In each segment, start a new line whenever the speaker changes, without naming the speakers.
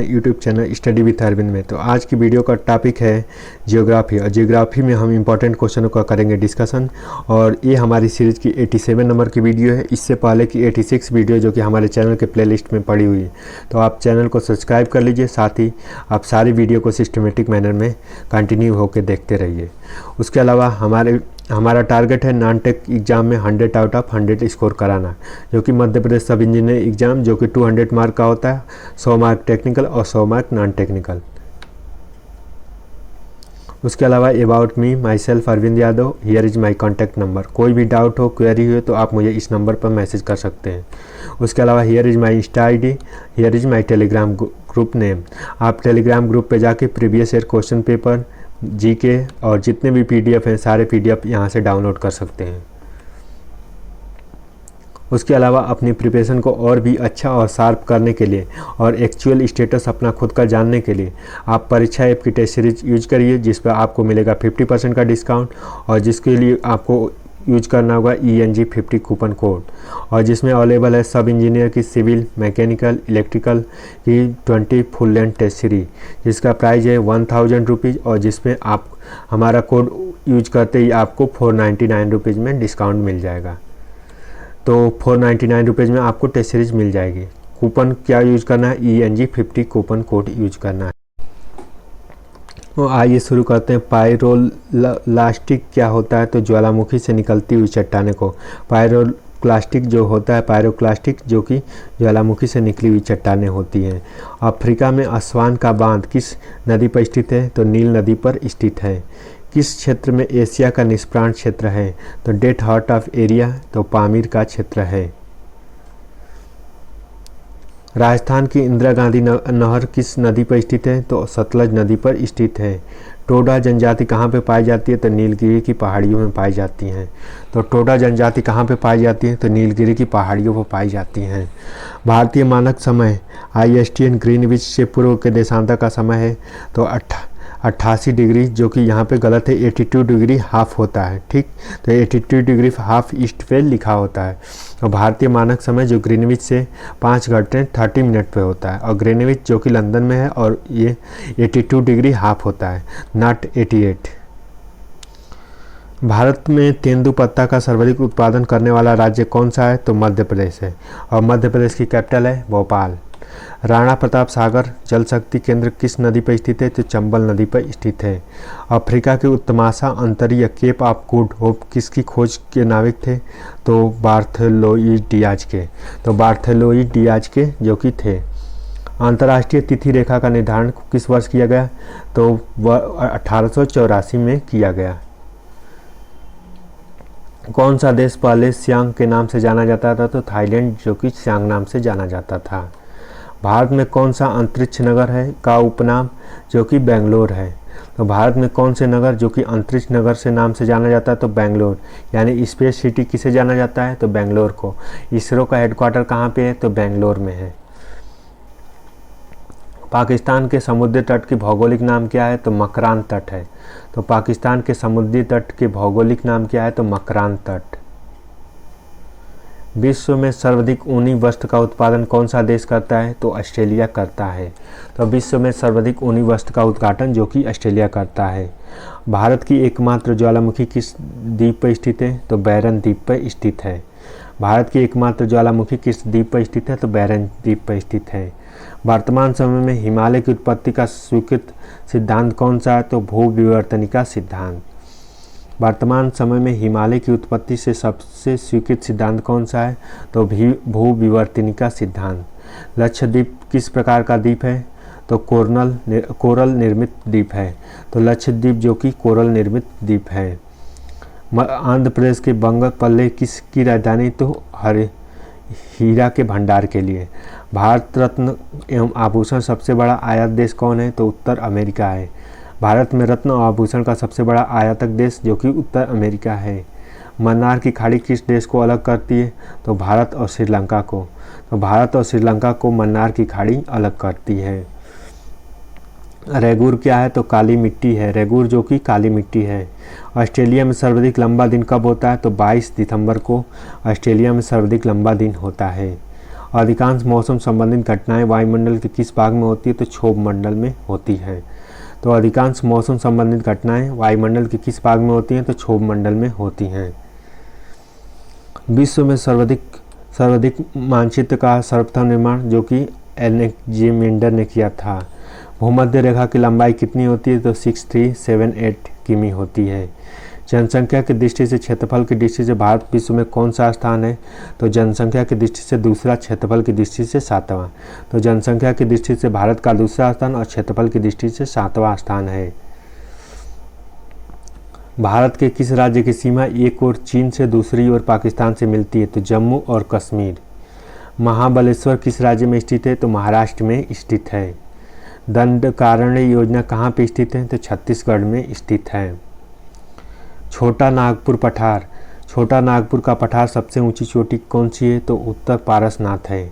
अपने YouTube channel study with Arvind में। तो आज की वीडियो का टॉपिक है जियोग्राफी, और जियोग्राफी में हम इंपॉर्टेंट क्वेश्चनों का करेंगे डिस्कशन। और ये हमारी सीरीज़ की 87 नंबर की वीडियो है। इससे पहले की 86 वीडियो जो कि हमारे चैनल के प्लेलिस्ट में पड़ी हुई है, तो आप चैनल को सब्सक्राइब कर लीजिए। साथ ही आप सारी वीडियो को सिस्टमेटिक मैनर में कंटिन्यू होकर देखते रहिए। उसके अलावा हमारा टारगेट है नॉन टेक एग्ज़ाम में 100 आउट ऑफ 100 स्कोर कराना, जो कि मध्य प्रदेश सब इंजीनियरिंग एग्ज़ाम जो कि 200 मार्क का होता है, 100 मार्क टेक्निकल और 100 मार्क नॉन टेक्निकल। उसके अलावा about me my self Arvind Yadav, here is my contact number. कोई भी डाउट हो, क्वेरी हो तो आप मुझे इस नंबर पर मैसेज कर सकते हैं। उसके अलावा here is my Insta ID, here is my Telegram group name. आप टेलीग्राम ग्रुप पे जाके previous year question paper, GK और जितने भी PDF हैं सारे PDF यहाँ से डाउनलोड कर सकते हैं। उसके अलावा अपनी प्रिपरेशन को और भी अच्छा और शार्प करने के लिए और एक्चुअल स्टेटस अपना खुद का जानने के लिए आप परीक्षा ऐप की टेस्ट सीरीज यूज करिए, जिस पर आपको मिलेगा 50% का डिस्काउंट, और जिसके लिए आपको यूज करना होगा ENG 50 कूपन कोड, और जिसमें अवेलेबल है सब इंजीनियर की सिविल, मैकेनिकल, इलेक्ट्रिकल की 20 फुल लेंथ टेस्ट सीरीज, जिसका प्राइस है 1000 रुपीज़, और जिसमें आप हमारा कोड यूज करते ही आपको 499 रुपीज़ में डिस्काउंट मिल जाएगा। तो 499 रुपीज़ में आपको टेस्ट सीरीज मिल जाएगी। कूपन क्या यूज करना है? ENG 50 कूपन कोड यूज करना है। तो आइए शुरू करते हैं। पायरोलास्टिक क्या होता है? तो ज्वालामुखी से निकलती हुई चट्टाने को पायरोक्लास्टिक जो होता है, पायरोक्लास्टिक जो कि ज्वालामुखी से निकली हुई चट्टानें होती हैं। अफ्रीका में अस्वान का बांध किस नदी पर स्थित है? तो नील नदी पर स्थित है। किस क्षेत्र में एशिया का निष्प्राण क्षेत्र है? तो डेड हार्ट ऑफ एरिया तो पामीर का क्षेत्र है। राजस्थान की इंदिरा गांधी नहर किस नदी पर स्थित है? तो सतलज नदी पर स्थित है। टोडा जनजाति कहाँ पे पाई जाती है? तो नीलगिरी की पहाड़ियों में पाई जाती हैं। तो टोडा जनजाति कहाँ पे पाई जाती है? तो नीलगिरी की पहाड़ियों पर पाई जाती हैं। भारतीय मानक समय ISTN ग्रीनविच से पूर्व के देशांतर का समय है तो 88 डिग्री, जो कि यहाँ पे गलत है, 82 डिग्री हाफ होता है। ठीक, तो 82 डिग्री हाफ ईस्ट पे लिखा होता है। और भारतीय मानक समय जो ग्रीनविच से 5 घंटे 30 मिनट पे होता है, और ग्रीनविच जो कि लंदन में है, और ये 82 डिग्री हाफ होता है, नॉट 88। भारत में तेंदुपत्ता का सर्वाधिक उत्पादन करने वाला राज्य कौन सा है? तो मध्य प्रदेश है, और मध्य प्रदेश की कैपिटल है भोपाल। राणा प्रताप सागर जल शक्ति केंद्र किस नदी पर स्थित है? तो चंबल नदी पर स्थित है। अफ्रीका के उत्तमाशा अंतरीय केप ऑफ गुड होप किसकी खोज के नाविक थे? तो बार्थोलोमेव डियाज के। तो बार्थोलोमेव डियाज के जो कि थे। अंतर्राष्ट्रीय तिथि रेखा का निर्धारण किस वर्ष किया गया? तो वह 1884 में किया गया। कौन सा देश पहले सियांग के नाम से जाना जाता था? तो थाईलैंड जो कि सियांग नाम से जाना जाता था। भारत में कौन सा अंतरिक्ष नगर है का उपनाम? जो कि बेंगलोर है। तो भारत में कौन से नगर जो कि अंतरिक्ष नगर से नाम से जाना जाता है? तो बेंगलोर, यानी स्पेस सिटी किसे जाना जाता है? तो बेंगलोर को। इसरो का हेडक्वार्टर कहाँ पे है? तो बेंगलोर में है। पाकिस्तान के समुद्री तट की भौगोलिक नाम क्या है? तो मकरान तट है। तो पाकिस्तान के समुद्री तट के भौगोलिक नाम क्या है? तो मकरान तट। विश्व में सर्वाधिक ऊनी वस्त्र का उत्पादन कौन सा देश करता है? तो ऑस्ट्रेलिया करता है। तो विश्व में सर्वाधिक ऊनी वस्त्र का उद्घाटन जो कि ऑस्ट्रेलिया करता है। भारत की एकमात्र ज्वालामुखी किस द्वीप पर स्थित है? तो बैरन द्वीप पर स्थित है। भारत की एकमात्र ज्वालामुखी किस द्वीप पर स्थित है? तो बैरन द्वीप पर स्थित है। वर्तमान समय में हिमालय की उत्पत्ति का स्वीकृत सिद्धांत कौन सा है? तो भूविवर्तनिका सिद्धांत। वर्तमान समय में हिमालय की उत्पत्ति से सबसे स्वीकृत सिद्धांत कौन सा है? तो भूविवर्तनिका सिद्धांत। लक्षद्वीप किस प्रकार का द्वीप है? तो कोरल निर्मित द्वीप है। तो लक्षद्वीप जो कि कोरल निर्मित द्वीप है। आंध्र प्रदेश के बंगपल्ले किसकी राजधानी? तो हीरा के भंडार के लिए। भारत रत्न एवं आभूषण सबसे बड़ा आयात देश कौन है? तो उत्तर अमेरिका है। भारत में रत्न और आभूषण का सबसे बड़ा आयातक देश जो कि उत्तर अमेरिका है। मन्नार की खाड़ी किस देश को अलग करती है? तो भारत और श्रीलंका को। तो भारत और श्रीलंका को मन्नार की खाड़ी अलग करती है। रेगुर क्या है? तो काली मिट्टी है। रेगुर जो कि काली मिट्टी है। ऑस्ट्रेलिया में सर्वाधिक लंबा दिन कब होता है? तो 22 दिसंबर को ऑस्ट्रेलिया में सर्वाधिक लंबा दिन होता है। अधिकांश मौसम संबंधित घटनाएं वायुमंडल के किस भाग में होती है? तो क्षोभ मंडल में होती है। तो अधिकांश मौसम संबंधित घटनाएं वायुमंडल के किस भाग में होती हैं? तो क्षोभ मंडल में होती हैं। विश्व में सर्वाधिक मानचित्र का सर्वप्रथम निर्माण जो कि एलेक्जेंडर ने किया था। भूमध्य रेखा की लंबाई कितनी होती है? तो 6378 किमी होती है। जनसंख्या की दृष्टि से, क्षेत्रफल की दृष्टि से भारत विश्व में कौन सा स्थान है? तो जनसंख्या की दृष्टि से दूसरा, क्षेत्रफल की दृष्टि से सातवां। तो जनसंख्या की दृष्टि से भारत का दूसरा स्थान और क्षेत्रफल की दृष्टि से सातवां स्थान है। भारत के किस राज्य की सीमा एक ओर चीन से दूसरी ओर पाकिस्तान से मिलती है? तो जम्मू और कश्मीर। महाबलेश्वर किस राज्य में स्थित है? तो महाराष्ट्र में स्थित है। दंडकारण्य योजना कहाँ पे स्थित है? तो छत्तीसगढ़ में स्थित है। छोटा नागपुर पठार। छोटा नागपुर का पठार सबसे ऊंची चोटी कौन सी है? तो उत्तर पारसनाथ है।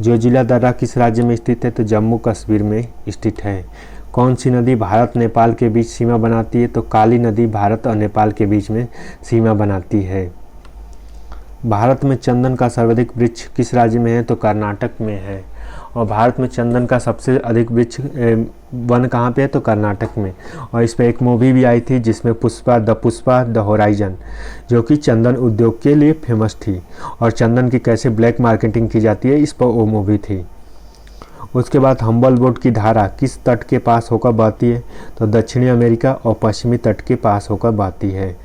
जोजिला दर्रा किस राज्य में स्थित है? तो जम्मू कश्मीर में स्थित है। कौन सी नदी भारत नेपाल के बीच सीमा बनाती है? तो काली नदी भारत और नेपाल के बीच में सीमा बनाती है। भारत में चंदन का सर्वाधिक वृक्ष किस राज्य में है? तो कर्नाटक में है। और भारत में चंदन का सबसे अधिक वृक्ष वन कहाँ पे है? तो कर्नाटक में। और इस पर एक मूवी भी आई थी जिसमें पुष्पा द होराइजन, जो कि चंदन उद्योग के लिए फेमस थी और चंदन की कैसे ब्लैक मार्केटिंग की जाती है, इस पर वो मूवी थी। उसके बाद हम्बलबोर्ड की धारा किस तट के पास होकर बहती है? तो दक्षिणी अमेरिका और पश्चिमी तट के पास होकर बहती है।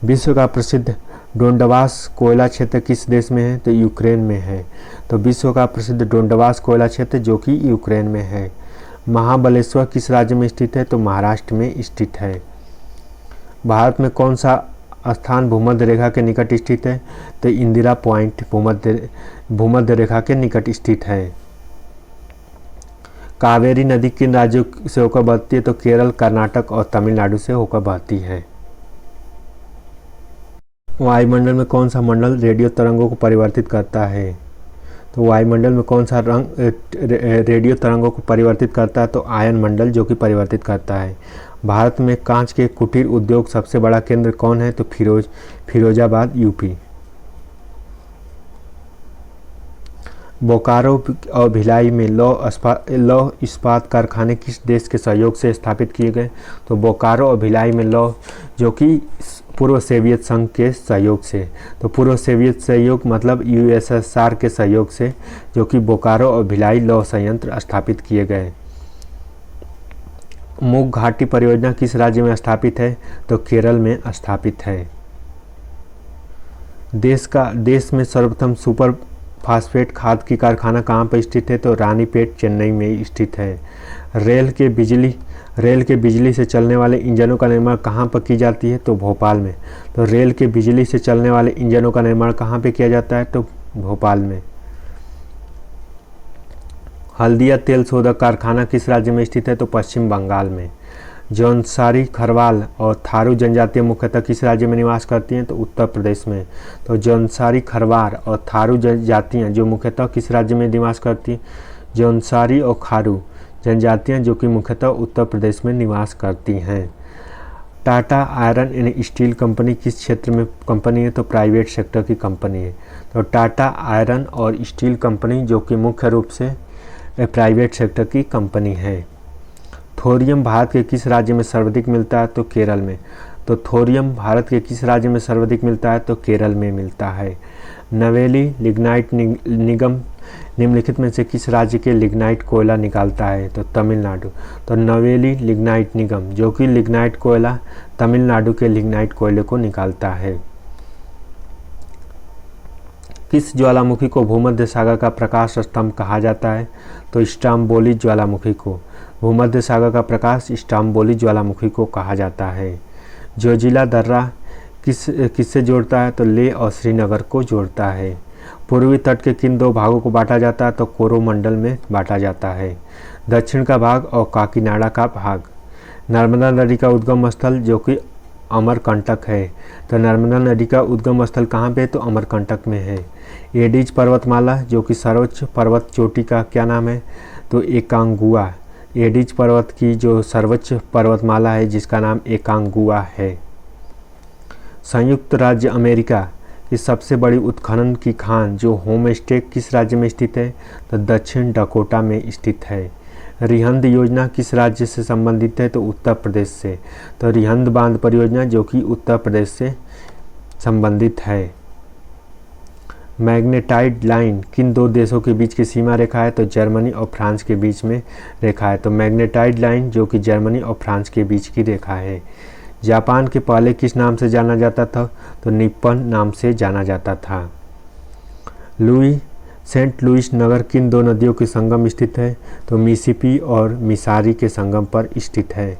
विश्व का प्रसिद्ध डोंडवास कोयला क्षेत्र किस देश में है? तो यूक्रेन में है। तो विश्व का प्रसिद्ध डोंडवास कोयला क्षेत्र जो कि यूक्रेन में है। महाबलेश्वर किस राज्य में स्थित है? तो महाराष्ट्र में स्थित है। भारत में कौन सा स्थान भूमध्य रेखा के निकट स्थित है? तो इंदिरा पॉइंट भूमध्य रेखा के निकट स्थित है। कावेरी नदी किन राज्यों से होकर बहती है? तो केरल, कर्नाटक और तमिलनाडु से होकर बहती है। वायुमंडल में कौन सा मंडल रेडियो तरंगों को परिवर्तित करता है? तो वायुमंडल में कौन सा रेडियो तरंगों को परिवर्तित करता है? तो आयन मंडल जो कि परिवर्तित करता है। भारत में कांच के कुटीर उद्योग सबसे बड़ा केंद्र कौन है? तो फिरोजाबाद, यूपी। बोकारो और भिलाई में लौह इस्पात कारखाने किस देश के सहयोग से स्थापित किए गए? तो बोकारो और भिलाई में लौह जो कि पूर्व सोवियत संघ के सहयोग से, तो पूर्व सोवियत सहयोग मतलब यूएसएसआर के सहयोग से, जो कि बोकारो और भिलाई लौह संयंत्र स्थापित किए गए। मूक घाटी परियोजना किस राज्य में स्थापित है? तो केरल में स्थापित है। देश में सर्वप्रथम सुपर फास्फेट खाद की कारखाना कहाँ पर स्थित है? तो रानीपेट, चेन्नई में स्थित है। रेल के बिजली से चलने वाले इंजनों का निर्माण कहाँ पर की जाती है? तो भोपाल में। तो रेल के बिजली से चलने वाले इंजनों का निर्माण कहाँ पे किया जाता है? तो भोपाल में। हल्दिया तेल शोधक कारखाना किस राज्य में स्थित है? तो पश्चिम बंगाल में। जौनसारी, खरवाल और थारू जनजातियाँ मुख्यतः किस राज्य में निवास करती हैं? तो उत्तर प्रदेश में। तो जौनसारी, खरवाल और थारू जनजातियाँ जो मुख्यतः किस राज्य में निवास करती हैं? जौनसारी और खारू जनजातियाँ जो कि मुख्यतः उत्तर प्रदेश में निवास करती हैं। Tata iron and steel company किस क्षेत्र में कंपनी है? तो प्राइवेट सेक्टर की कंपनी है। तो टाटा आयरन और स्टील कंपनी जो कि मुख्य रूप से प्राइवेट सेक्टर की कंपनी है। थोरियम भारत के किस राज्य में सर्वाधिक मिलता है? तो केरल में। तो थोरियम भारत के किस राज्य में सर्वाधिक मिलता है? तो केरल में मिलता है। नवेली लिग्नाइट निगम निम्नलिखित में से किस राज्य के लिग्नाइट कोयला निकालता है? तो तमिलनाडु। तो नवेली लिग्नाइट निगम जो कि लिग्नाइट कोयला तमिलनाडु के लिग्नाइट कोयले को निकालता है। किस ज्वालामुखी को भूमध्य सागर का प्रकाश स्तंभ कहा जाता है? तो स्ट्रोम्बोली ज्वालामुखी को। भूमध्य सागर का प्रकाश स्ट्रोम्बोली ज्वालामुखी को कहा जाता है। जोजिला दर्रा किससे जोड़ता है? तो लेह और श्रीनगर को जोड़ता है। पूर्वी तट के किन दो भागों को बांटा जाता है? तो कोरोमंडल में बांटा जाता है। दक्षिण का भाग और काकीनाडा का भाग। नर्मदा नदी का उद्गम स्थल जो कि अमरकंटक है। तो नर्मदा नदी का उद्गम स्थल कहाँ पे है? तो अमरकंटक में है। एडीज पर्वतमाला जो कि सर्वोच्च पर्वत चोटी का क्या नाम है? तो एकांगुआ। एडीज पर्वत की जो सर्वोच्च पर्वतमाला है जिसका नाम एकांगुआ है। संयुक्त राज्य अमेरिका कि सबसे बड़ी उत्खनन की खान जो होमस्टे किस राज्य में स्थित है? तो दक्षिण डकोटा में स्थित है। रिहंद योजना किस राज्य से संबंधित है? तो उत्तर प्रदेश से। तो रिहंद बांध परियोजना जो कि उत्तर प्रदेश से संबंधित है। मैग्नेटाइट लाइन किन दो देशों के बीच की सीमा रेखा है? तो जर्मनी और फ्रांस के बीच में रेखा है। तो मैग्नेटाइट लाइन जो कि जर्मनी और फ्रांस के बीच की रेखा है। जापान के पहले किस नाम से जाना जाता था? तो निप्पन नाम से जाना जाता था। सेंट लुइस नगर किन दो नदियों के संगम स्थित है? तो मिसिसिपी और मिसारी के संगम पर स्थित है।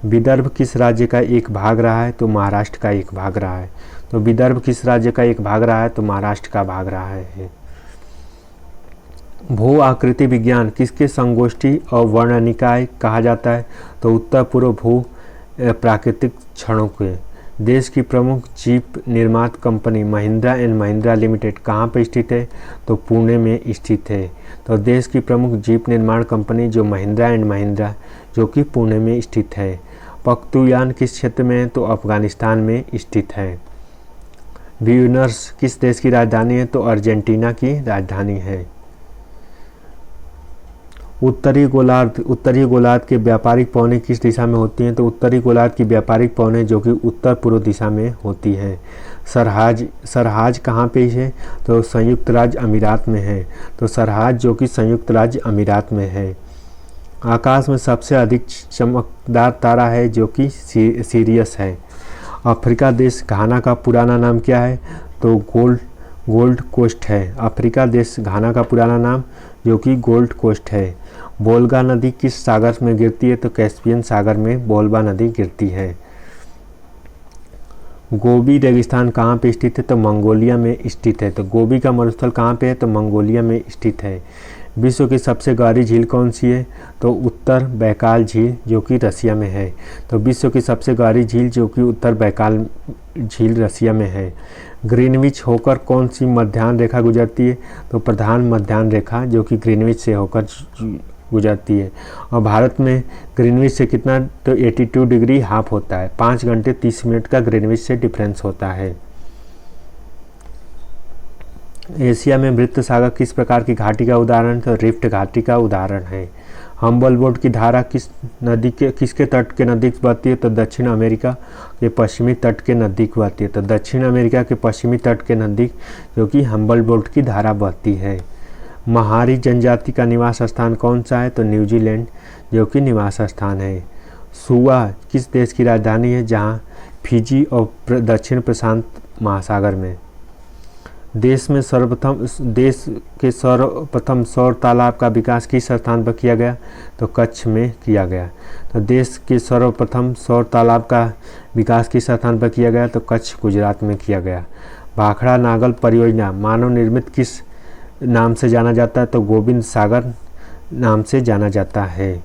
विदर्भ किस राज्य का एक भाग रहा है? तो महाराष्ट्र का एक भाग रहा है। तो विदर्भ किस राज्य का एक भाग रहा है? तो महाराष्ट्र का भाग रहा है। भू आकृति विज्ञान किसके संगोष्ठी और वर्णनिकाय कहा जाता है? तो उत्तर पूर्व भू प्राकृतिक क्षणों के। देश की प्रमुख जीप निर्मात company Mahindra and Mahindra limited कहाँ पर स्थित है? तो पुणे में स्थित है। तो देश की प्रमुख जीप निर्माण कंपनी जो महिंद्रा एंड महिंद्रा जो कि पुणे में स्थित है। पख्तूयान किस क्षेत्र में है? तो अफगानिस्तान में स्थित है। ब्यूनस किस देश की राजधानी है? तो अर्जेंटीना की राजधानी है। उत्तरी गोलार्ध के व्यापारिक पौने किस दिशा में होती हैं? तो उत्तरी गोलार्ध की व्यापारिक पौने जो कि उत्तर पूर्व दिशा में होती हैं। सरहाज कहाँ पे है? तो संयुक्त राज्य अमीरात में है। तो सरहाज जो कि संयुक्त राज्य अमीरात में है। आकाश में सबसे अधिक चमकदार तारा है जो कि सीरियस है। अफ्रीका देश घाना का पुराना नाम क्या है? तो गोल्ड कोस्ट है। अफ्रीका देश घाना का पुराना नाम जो कि गोल्ड कोस्ट है। बोल्गा नदी किस सागर में गिरती है? तो कैस्पियन सागर में बोल्गा नदी गिरती है। गोबी रेगिस्तान कहाँ पे स्थित है? तो मंगोलिया में स्थित है। तो गोबी का मरुस्थल कहाँ पे है? तो मंगोलिया में स्थित है। विश्व की सबसे गहरी झील कौन सी है? तो उत्तर बैकाल झील जो कि रसिया में है। तो विश्व की सबसे गहरी झील जो कि उत्तर बैकाल झील रसिया में है। ग्रीनविच होकर कौन सी मध्याह्न रेखा गुजरती है? तो प्रधान मध्याह्न रेखा जो कि ग्रीनविच से होकर गुजरती है। और भारत में ग्रीनविच से कितना? तो 82 डिग्री हाफ होता है। 5 घंटे 30 मिनट का ग्रीनविच से डिफरेंस होता है। एशिया में मृत सागर किस प्रकार की घाटी का उदाहरण? तो रिफ्ट घाटी का उदाहरण है। हम्बलबोर्ड की धारा किसके तट के नज़दीक बहती है? तो दक्षिण अमेरिका के पश्चिमी तट के नज़दीक बहती है। तो दक्षिण अमेरिका के पश्चिमी तट के नज़दीक जो कि हम्बलबोर्ड की धारा बहती है। महारी जनजाति का निवास स्थान कौन सा है? तो न्यूजीलैंड जो कि निवास स्थान है। सुआ किस देश की राजधानी है? जहाँ फिजी और दक्षिण प्रशांत महासागर में। देश के सर्वप्रथम सौर तालाब का विकास किस स्थान पर किया गया? तो कच्छ में किया गया। तो देश के सर्वप्रथम सौर तालाब का विकास किस स्थान पर किया गया? तो कच्छ गुजरात में किया गया। भाखड़ा नागल परियोजना मानव निर्मित किस नाम से जाना जाता है? तो गोविंद सागर नाम से जाना जाता है।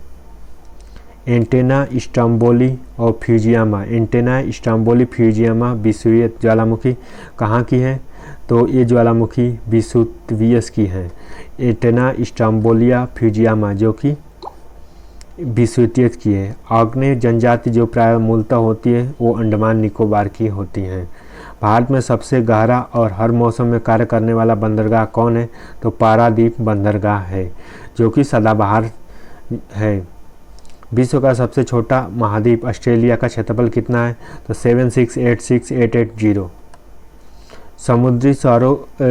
एंटेना स्ट्रोम्बोली और फ्यूजियामा। एंटेना स्ट्रोम्बोली फ्यूजियामा विषुवीय ज्वालामुखी कहाँ की है? तो ये ज्वालामुखी विसुवियस की है। एंटेना स्ट्रोम्बोलिया फ्यूजियामा जो कि विसुवियस की है। आग्नेय जनजाति जो प्राय मूलतः होती है वो अंडमान निकोबार की होती हैं। भारत में सबसे गहरा और हर मौसम में कार्य करने वाला बंदरगाह कौन है? तो पारादीप बंदरगाह है जो कि सदाबहार है। विश्व का सबसे छोटा महाद्वीप ऑस्ट्रेलिया का क्षेत्रफल कितना है? तो 7686880।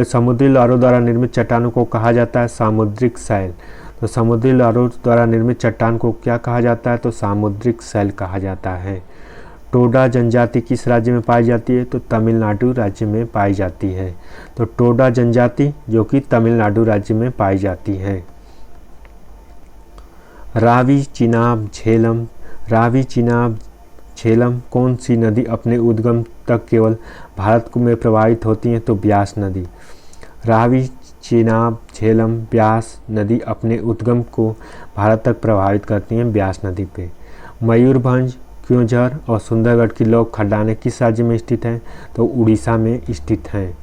समुद्री लहरों द्वारा निर्मित चट्टानों को कहा जाता है सामुद्रिक शैल। तो समुद्री लहरों द्वारा निर्मित चट्टान को क्या कहा जाता है? तो सामुद्रिक शैल कहा जाता है। टोडा जनजाति किस राज्य में पाई जाती है? तो तमिलनाडु राज्य में पाई जाती है। तो टोडा जनजाति जो कि तमिलनाडु राज्य में पाई जाती है। रावी चिनाब झेलम कौन सी नदी अपने उद्गम तक केवल भारत में प्रवाहित होती है? तो ब्यास नदी। रावी चिनाब झेलम ब्यास नदी अपने उद्गम को भारत तक प्रभावित करती हैं ब्यास नदी पे। मयूरभंज क्योंझर और सुंदरगढ़ की लोक खदानें किस राज्य में स्थित हैं? तो उड़ीसा में स्थित हैं।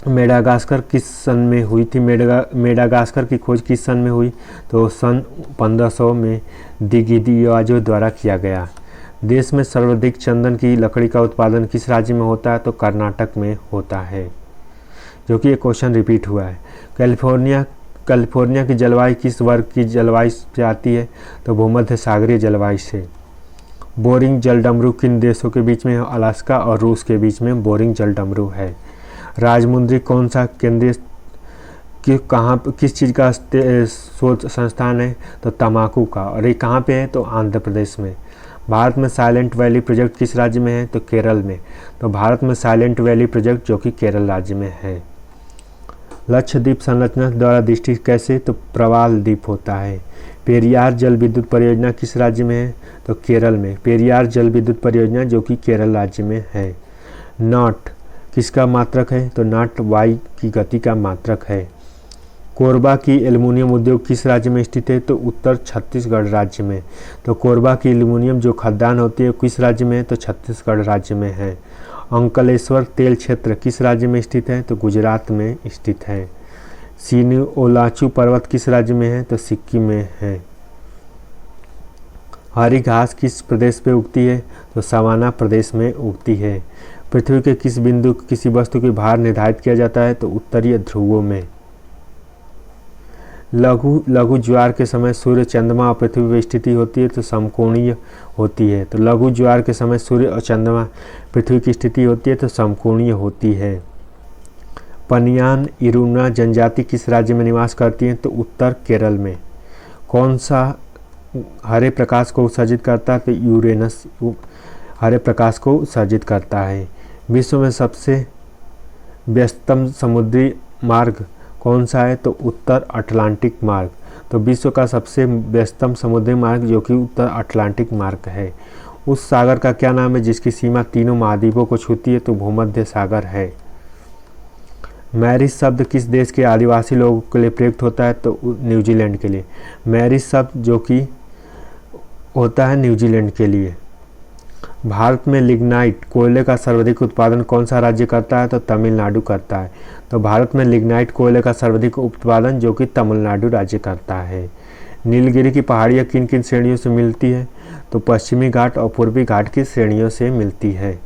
मेडागास्कर किस सन में हुई थी? मेडागास्कर की खोज किस सन में हुई? तो सन 1500 में दिगिदियाजो द्वारा किया गया। देश में सर्वाधिक चंदन की लकड़ी का उत्पादन किस राज्य में होता है? तो कर्नाटक में होता है, जो कि ये क्वेश्चन रिपीट हुआ है। कैलिफोर्निया की जलवायु किस वर्ग की जलवायु से आती है? तो भूमध्य सागरीय जलवायु से। बोरिंग जलडमरू किन देशों के बीच में है? अलास्का और रूस के बीच में बोरिंग जलडमरू है। राजमुंद्री कौन सा केंद्रीय किस चीज़ का शोध संस्थान है? तो तम्बाकू का। और ये कहाँ पे है? तो आंध्र प्रदेश में। भारत में साइलेंट वैली प्रोजेक्ट किस राज्य में है? तो केरल में। तो भारत में साइलेंट वैली प्रोजेक्ट जो कि केरल राज्य में है। लक्षद्वीप संरचना द्वारा दृष्टि कैसे? तो प्रवाल द्वीप होता है। पेरियार जल विद्युत परियोजना किस राज्य में है? तो केरल में। पेरियार जल विद्युत परियोजना जो कि केरल राज्य में है। नॉट किसका मात्रक है? तो नॉट वायु की गति का मात्रक है। कोरबा की एल्युमिनियम उद्योग किस राज्य में स्थित है? तो उत्तर छत्तीसगढ़ राज्य में। तो कोरबा की एल्युमिनियम जो खदान होती है किस राज्य में है? तो छत्तीसगढ़ राज्य में है। अंकलेश्वर तेल क्षेत्र किस राज्य में स्थित है? तो गुजरात में स्थित है। सिनिओलाचू पर्वत किस राज्य में है? तो सिक्किम में है। हरी घास किस प्रदेश पे उगती है? तो सवाना प्रदेश में उगती है। पृथ्वी के किस बिंदु किसी वस्तु की भार निर्धारित किया जाता है? तो उत्तरीय ध्रुवों में। लघु ज्वार के समय सूर्य, चंद्रमा और पृथ्वी की स्थिति होती है तो समकोणीय होती है। तो लघु ज्वार के समय सूर्य और चंद्रमा पृथ्वी की स्थिति होती है तो समकोणीय होती है। पनियान इरुना जनजाति किस राज्य में निवास करती है? तो उत्तर केरल में। कौन सा हरे प्रकाश को उत्सर्जित करता है? तो यूरेनस हरे प्रकाश को उत्सर्जित करता है। विश्व में सबसे व्यस्तम समुद्री मार्ग कौन सा है? तो उत्तर अटलांटिक मार्ग। तो विश्व का सबसे व्यस्तम समुद्री मार्ग जो कि उत्तर अटलांटिक मार्ग है। उस सागर का क्या नाम है जिसकी सीमा तीनों महाद्वीपों को छूती है? तो भूमध्य सागर है। मैरिज शब्द किस देश के आदिवासी लोगों के लिए प्रयुक्त होता है? तो न्यूजीलैंड के लिए। मैरिज शब्द जो कि होता है न्यूजीलैंड के लिए। भारत में लिग्नाइट कोयले का सर्वाधिक उत्पादन कौन सा राज्य करता है? तो तमिलनाडु करता है। तो भारत में लिग्नाइट कोयले का सर्वाधिक उत्पादन जो कि तमिलनाडु राज्य करता है। नीलगिरी की पहाड़ियाँ किन किन श्रेणियों से मिलती है? तो पश्चिमी घाट और पूर्वी घाट की श्रेणियों से मिलती है।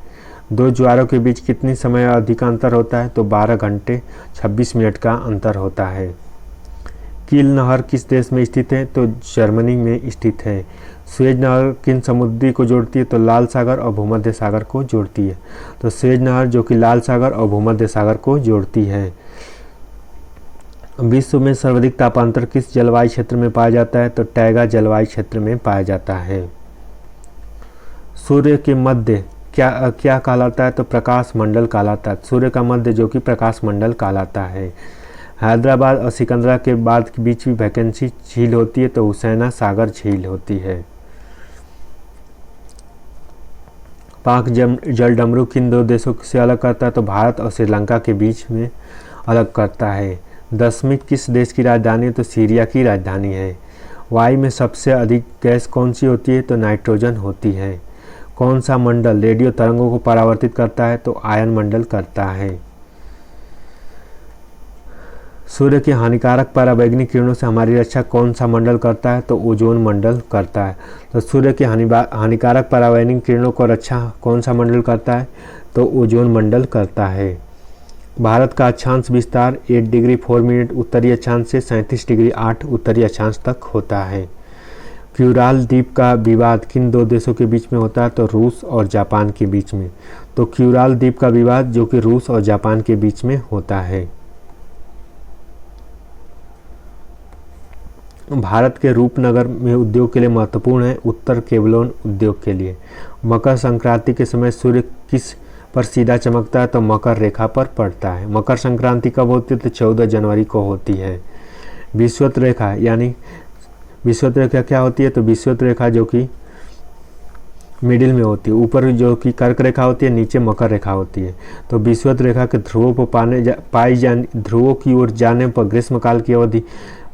दो ज्वारों के बीच कितनी समय अवधि का अंतर होता है? तो 12 घंटे 26 मिनट का अंतर होता है। कील नहर किस देश में स्थित है? तो जर्मनी में स्थित है। सुएज नहर किन समुद्री को जोड़ती है? तो लाल सागर और भूमध्य सागर को जोड़ती है। तो सुएज नहर जो कि लाल सागर और भूमध्य सागर को जोड़ती है। विश्व में सर्वाधिक तापांतर किस जलवायु क्षेत्र में पाया जाता है? तो टैगा जलवायु क्षेत्र में पाया जाता है। सूर्य के मध्य क्या कहलाता है? तो प्रकाश मंडल कहलाता है। सूर्य का मध्य जो कि प्रकाश मंडल कहलाता है। हैदराबाद और सिकंदरा के बाद के बीच भी वैकेंसी झील होती है तो हुसैना सागर झील होती है। पाक जलडमरू किन दो देशों से अलग करता है? तो भारत और श्रीलंका के बीच में अलग करता है। दशमिक किस देश की राजधानी है? तो सीरिया की राजधानी है। वायु में सबसे अधिक गैस कौन सी होती है? तो नाइट्रोजन होती है। कौन सा मंडल रेडियो तरंगों को परावर्तित करता है? तो आयन मंडल करता है। सूर्य की हानिकारक पराबैंगनी किरणों से हमारी रक्षा कौन सा मंडल करता है? तो ओजोन मंडल करता है। तो सूर्य की हानिकारक पराबैंगनी किरणों को रक्षा कौन सा मंडल करता है? तो ओजोन मंडल करता है। भारत का अक्षांश विस्तार 8 डिग्री 4 मिनट उत्तरी अक्षांश से 37 डिग्री 8 उत्तरी अक्षांश तक होता है। क्यूराल द्वीप का विवाद किन दो देशों के बीच में होता है? तो रूस और जापान के बीच में। तो क्यूराल द्वीप का विवाद जो कि रूस और जापान के बीच में होता है। भारत के रूपनगर में उद्योग के लिए महत्वपूर्ण है उत्तर केबलोन उद्योग के लिए। मकर संक्रांति के समय सूर्य किस पर सीधा चमकता है? तो मकर रेखा पर पड़ता है। मकर संक्रांति कब होती है? तो 14 जनवरी को होती है। विषुवत रेखा यानी विषुवत रेखा क्या होती है? तो विषुवत रेखा जो कि मिडिल में होती है, ऊपर जो कि कर्क रेखा होती है, नीचे मकर रेखा होती है। तो विषुवत रेखा के ध्रुवों पर ध्रुवों की ओर जाने पर ग्रीष्मकाल की अवधि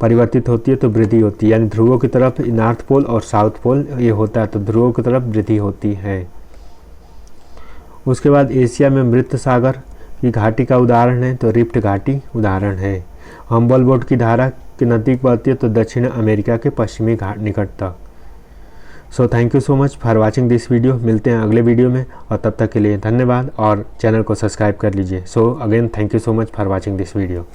परिवर्तित होती है तो वृद्धि होती है, यानी ध्रुवों की तरफ नॉर्थ पोल और साउथ पोल ये होता है तो ध्रुवों की तरफ वृद्धि होती है। उसके बाद एशिया में मृत सागर की घाटी का उदाहरण है तो रिफ्ट घाटी उदाहरण है। हम्बलबोर्ट की धारा के नज़दीक बहती है तो दक्षिण अमेरिका के पश्चिमी घाट निकट तक। So thank you so much for watching this video. मिलते हैं अगले वीडियो में और तब तक के लिए धन्यवाद और चैनल को सब्सक्राइब कर लीजिए। So again thank you so much for watching this video.